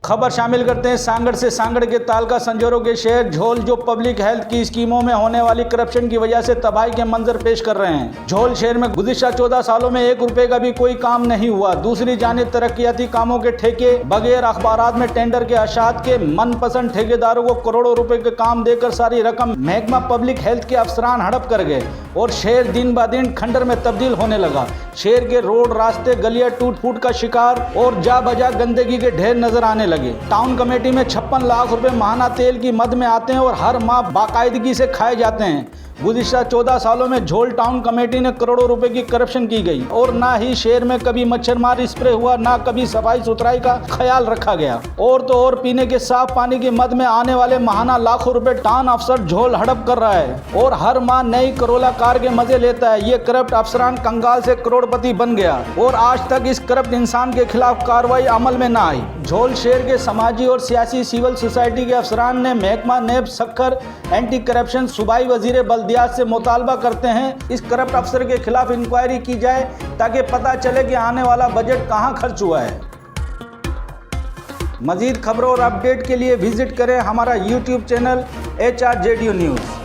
खबर शामिल करते हैं सांगड़ से। सांगड़ के तालका संजोरों के शहर झोल जो पब्लिक हेल्थ की स्कीमों में होने वाली करप्शन की वजह से तबाही के मंजर पेश कर रहे हैं। झोल शहर में गुज़िश्ता 14 सालों में 1 रुपए का भी कोई काम नहीं हुआ। दूसरी जानिब तरक्याती कामों के ठेके बगैर अखबारात में टेंडर के अशात के मनपसंद ठेकेदारों को करोड़ों रुपए के काम देकर सारी रकम महकमा पब्लिक हेल्थ के अफसरान हड़प कर गए और शहर दिन ब दिन खंडर में तब्दील होने लगा। शहर के रोड रास्ते गलियां टूट फूट का शिकार और जा बजा गंदगी के ढेर नजर आने लगे। टाउन कमेटी में 56 लाख रुपए माहाना तेल की मद में आते हैं और हर माह बाकायदगी से खाए जाते हैं। गुज़िश्ता 14 सालों में झोल टाउन कमेटी ने करोड़ों रुपए की करप्शन की गई और ना ही शहर में कभी मच्छरमार स्प्रे हुआ, ना कभी सफाई सुथराई का ख्याल रखा गया। और तो और पीने के साफ पानी की मद में आने वाले माहाना लाखों रुपए टाउन अफसर झोल हड़प कर रहा है और हर माह नई करोला कार के मजे लेता है। ये करप्ट अफसरान कंगाल से करोड़पति बन गया और आज तक इस करप्ट इंसान के खिलाफ कार्रवाई अमल में न आई। झोल शहर के समाजी और सियासी सिविल सोसाइटी के अफसरान ने महकमा नेब सक्खर एंटी करप्शन सूबाई वजीर बल्दियात से मुतालबा करते हैं इस करप्ट अफसर के खिलाफ इंक्वायरी की जाए ताकि पता चले कि आने वाला बजट कहां खर्च हुआ है। मजीद खबरों और अपडेट के लिए विजिट करें हमारा YouTube चैनल HRJDU न्यूज़।